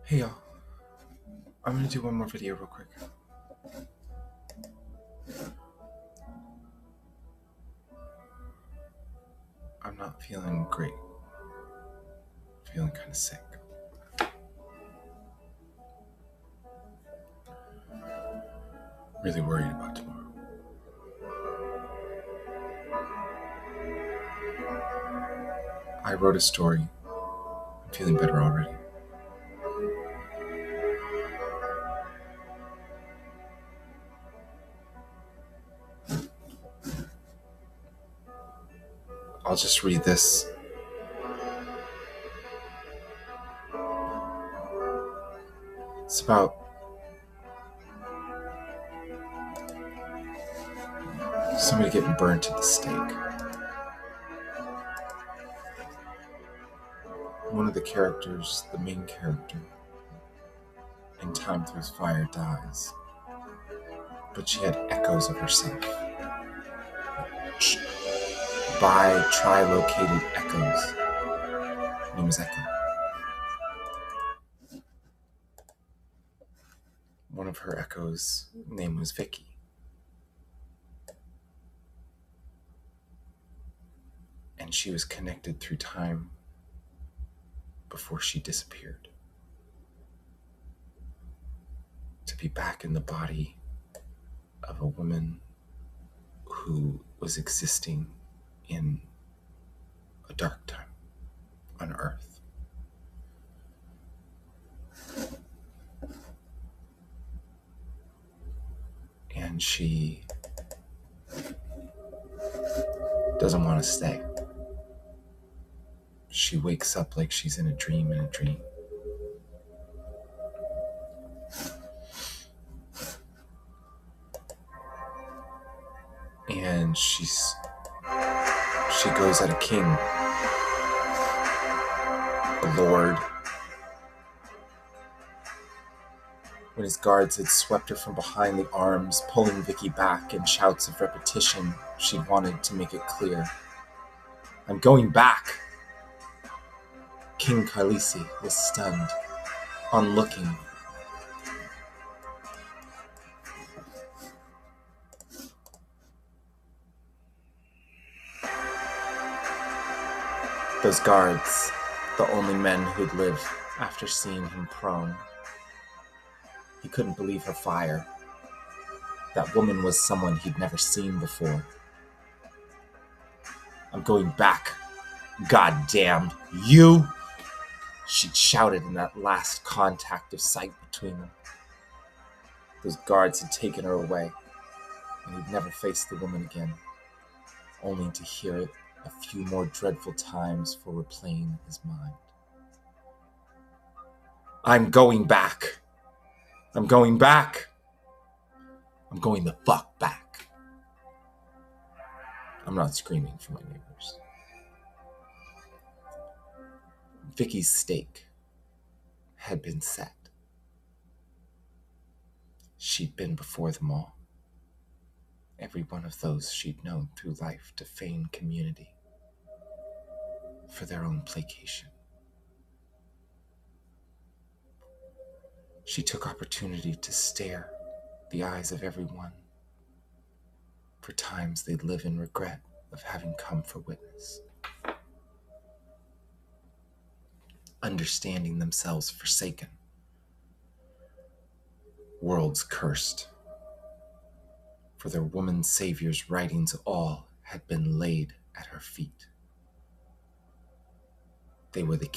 Hey y'all, I'm gonna do one more video real quick. I'm not feeling great. I'm feeling kind of sick. Really worried about tomorrow. I wrote a story. I'm feeling better already. I'll just read this. It's about somebody getting burnt at the stake. One of the characters, the main character, in Time Throws Fire dies, but she had echoes of herself. Tri-located echoes. Her name was Echo. One of her echoes' name was Vicky. And she was connected through time before she disappeared. To be back in the body of a woman who was existing in a dark time on Earth. And she doesn't want to stay. She wakes up like she's in a dream in a dream. And she goes at a king, a lord. When his guards had swept her from behind the arms, pulling Vicky back in shouts of repetition, she wanted to make it clear. I'm going back. King Khaleesi was stunned, onlooking. Those guards, the only men who'd live after seeing him prone. He couldn't believe her fire. That woman was someone he'd never seen before. I'm going back. Goddamn you! She'd shouted in that last contact of sight between them. Those guards had taken her away, and he'd never face the woman again, only to hear it a few more dreadful times for replaying his mind. I'm going back. I'm going back. I'm going the fuck back. I'm not screaming for my neighbors. Vicky's stake had been set. She'd been before them all. Every one of those she'd known through life to feign community for their own placation. She took opportunity to stare the eyes of everyone for times they'd live in regret of having come for witness. Understanding themselves forsaken, worlds cursed, for their woman savior's writings all had been laid at her feet. They were the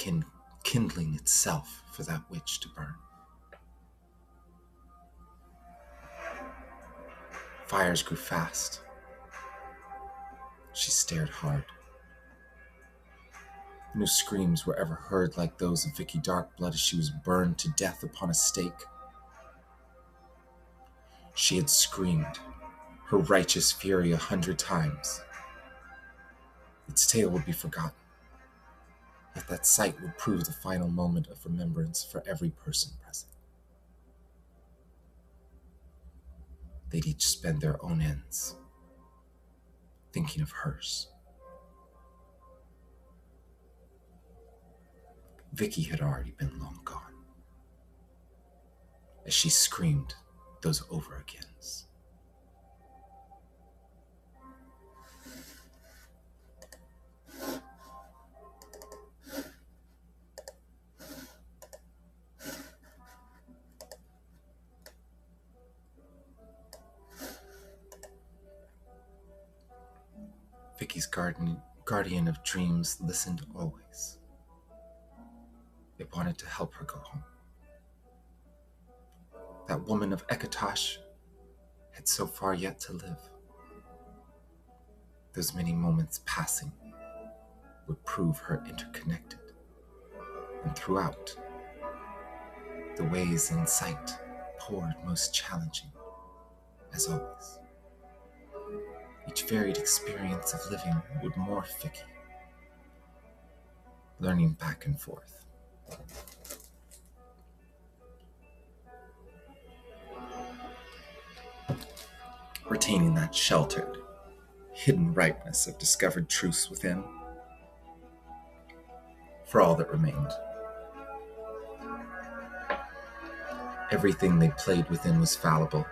kindling itself for that witch to burn. Fires grew fast. She stared hard. No screams were ever heard like those of Vicky Darkblood as she was burned to death upon a stake. She had screamed her righteous fury 100 times. Its tale would be forgotten, yet that sight would prove the final moment of remembrance for every person present. They'd each spend their own ends, thinking of hers. Vicky had already been long gone. as she screamed those over agains. Vicky's guardian of dreams listened always. It wanted to help her go home. That woman of Akatosh had so far yet to live. Those many moments passing would prove her interconnected, and throughout, the ways in sight poured most challenging, as always. Each varied experience of living would morph Vicky, learning back and forth. Retaining that sheltered, hidden ripeness of discovered truths within, for all that remained. Everything they played within was fallible.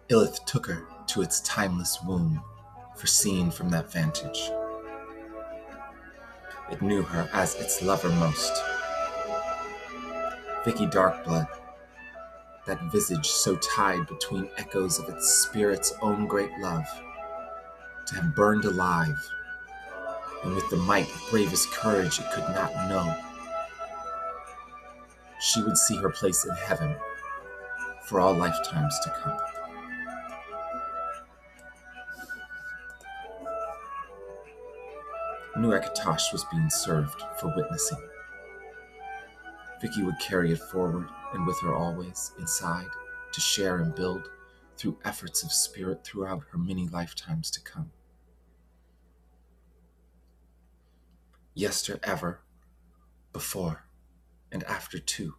Illith took her to its timeless womb, foreseen from that vantage. It knew her as its lover most. Vicky Darkblood, that visage so tied between echoes of its spirit's own great love, to have burned alive, and with the might of bravest courage it could not know. She would see her place in heaven for all lifetimes to come. New Akatosh was being served for witnessing. Vicky would carry it forward and with her always inside to share and build through efforts of spirit throughout her many lifetimes to come. Yester ever, before, and after too,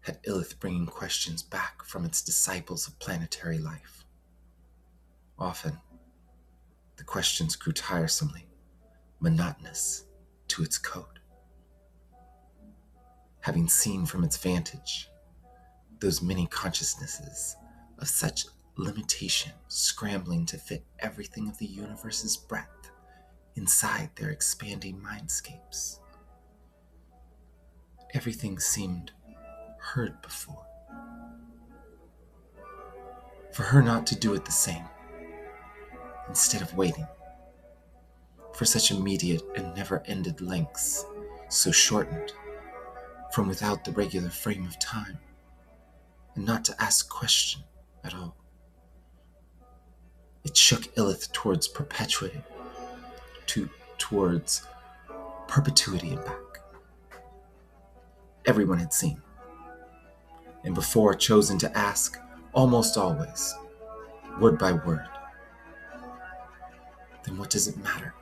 had Illith bringing questions back from its disciples of planetary life. Often, the questions grew tiresomely monotonous to its code. Having seen from its vantage those many consciousnesses of such limitation scrambling to fit everything of the universe's breadth inside their expanding mindscapes. Everything seemed heard before. For her not to do it the same, instead of waiting for such immediate and never-ended lengths, so shortened from without the regular frame of time, and not to ask question at all. It shook Illith towards perpetuity, towards perpetuity and back. Everyone had seen, and before chosen to ask, almost always, word by word. Then what does it matter?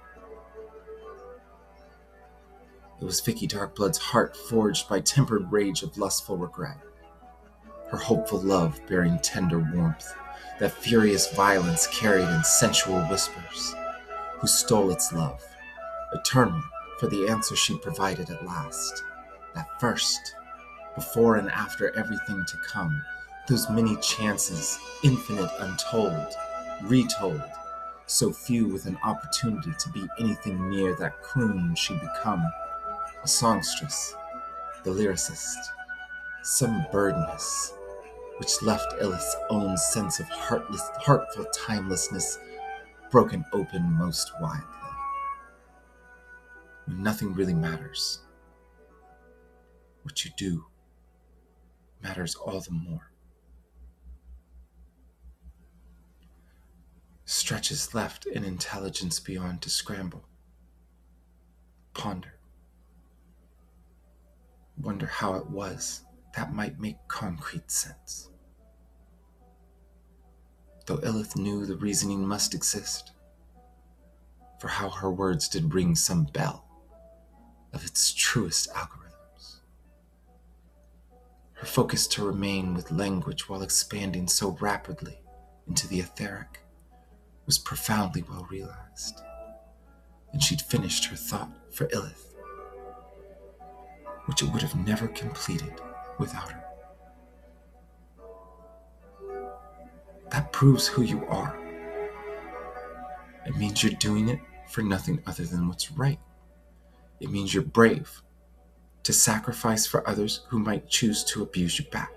It was Vicky Darkblood's heart forged by tempered rage of lustful regret. Her hopeful love bearing tender warmth, that furious violence carried in sensual whispers, who stole its love, eternal for the answer she provided at last. That first, before and after everything to come, those many chances, infinite untold, retold, so few with an opportunity to be anything near that croon she'd become. A songstress, the lyricist, some birdness, which left Illith's own sense of heartful timelessness broken open most widely. When nothing really matters, what you do matters all the more. Stretches left an intelligence beyond to scramble, ponder. Wonder how it was that might make concrete sense. Though Illith knew the reasoning must exist, for how her words did ring some bell of its truest algorithms. Her focus to remain with language while expanding so rapidly into the etheric was profoundly well realized, and she'd finished her thought for Illith which it would have never completed without her. That proves who you are. It means you're doing it for nothing other than what's right. It means you're brave to sacrifice for others who might choose to abuse you back.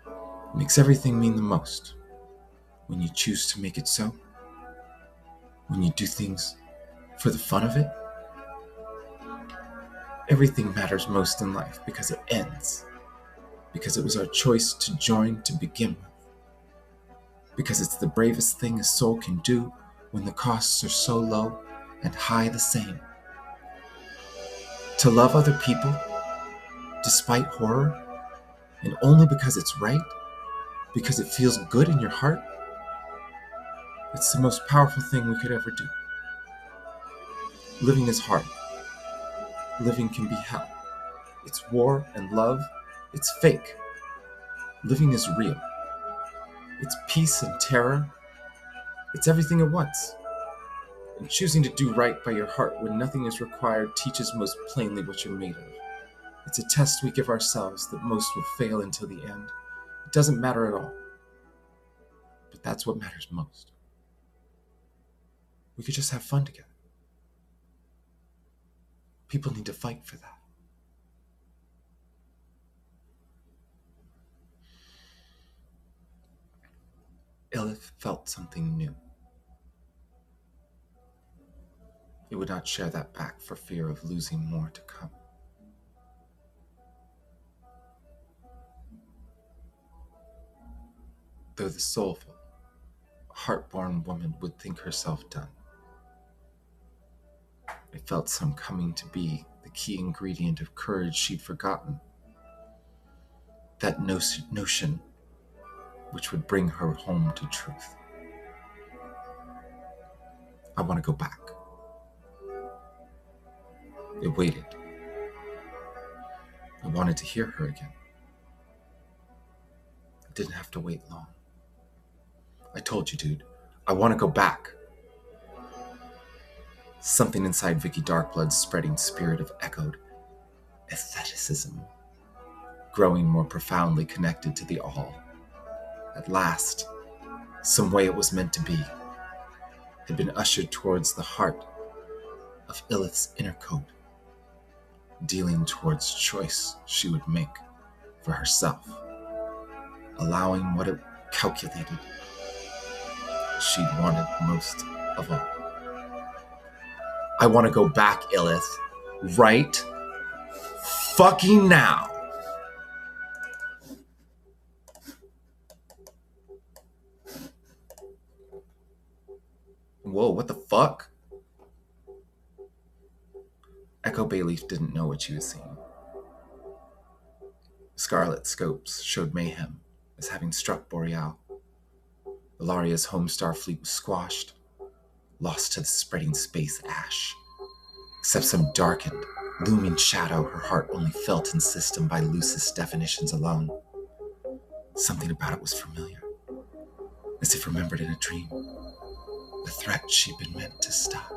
It makes everything mean the most when you choose to make it so. When you do things for the fun of it. Everything matters most in life because it ends. Because it was our choice to join to begin with. Because it's the bravest thing a soul can do when the costs are so low and high the same. To love other people, despite horror, and only because it's right, because it feels good in your heart, it's the most powerful thing we could ever do. Living is hard. Living can be hell. It's war and love. It's fake. Living is real. It's peace and terror. It's everything at once. And choosing to do right by your heart when nothing is required teaches most plainly what you're made of. It's a test we give ourselves that most will fail until the end. It doesn't matter at all. But that's what matters most. We could just have fun together. People need to fight for that. Ilith felt something new. It would not share that back for fear of losing more to come. Though the soulful, heart-born woman would think herself done, it felt some coming to be the key ingredient of courage she'd forgotten. That notion which would bring her home to truth. I want to go back. It waited. I wanted to hear her again. I didn't have to wait long. I told you, dude, I want to go back. Something inside Vicky Darkblood's spreading spirit of echoed aestheticism, growing more profoundly connected to the all. At last, some way it was meant to be, had been ushered towards the heart of Ilith's inner code, dealing towards choice she would make for herself, allowing what it calculated she'd wanted most of all. I want to go back, Ilith, right fucking now. Whoa, what the fuck? Echo Bayleaf didn't know what she was seeing. Scarlet scopes showed mayhem as having struck Boreal. Ilaria's home star fleet was squashed, lost to the spreading space ash. Except some darkened, looming shadow her heart only felt in system by Lucis definitions alone. Something about it was familiar, as if remembered in a dream. The threat she'd been meant to stop.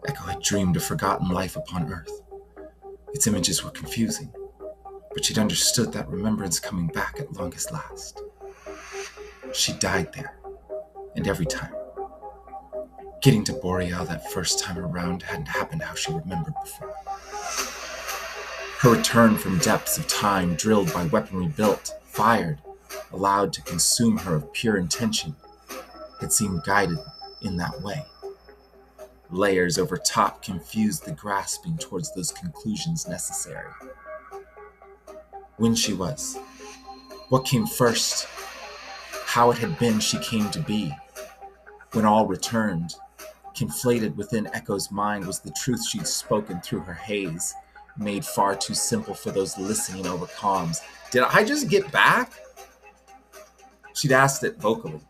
Echo had dreamed of forgotten life upon Earth. Its images were confusing, but she'd understood that remembrance coming back at longest last. She died there, and every time. Getting to Boreal that first time around hadn't happened how she remembered before. Her return from depths of time drilled by weaponry built, fired, allowed to consume her of pure intention, had seemed guided in that way. Layers over top confused the grasping towards those conclusions necessary. When she was, what came first, how it had been she came to be. When all returned, conflated within Echo's mind was the truth she'd spoken through her haze, made far too simple for those listening over comms. Did I just get back? She'd asked it vocally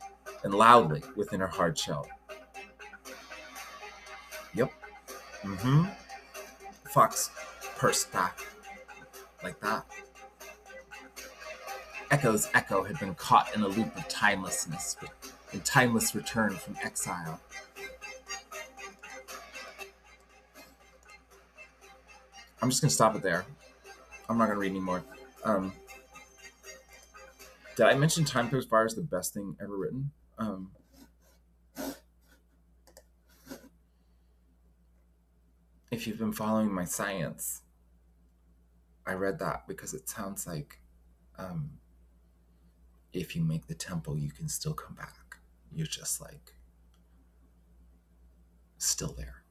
and loudly within her hard shell. Yep. Fox pursed back like that. Echo's echo had been caught in a loop of timelessness and timeless return from exile. I'm just gonna stop it there. I'm not gonna read anymore. Did I mention Time Goes By is the best thing ever written? If you've been following my science, I read that because it sounds like if you make the temple, you can still come back. You're just like still there.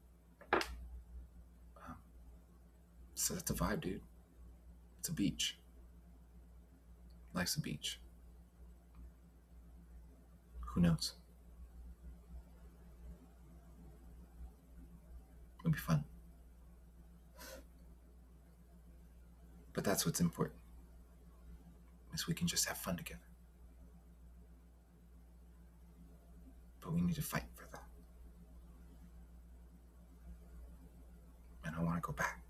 So that's a vibe, dude. It's a beach. Life's a beach. Who knows? It'll be fun. But that's what's important, is we can just have fun together. But we need to fight for that. And I want to go back.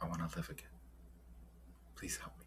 I want to live again. Please help me.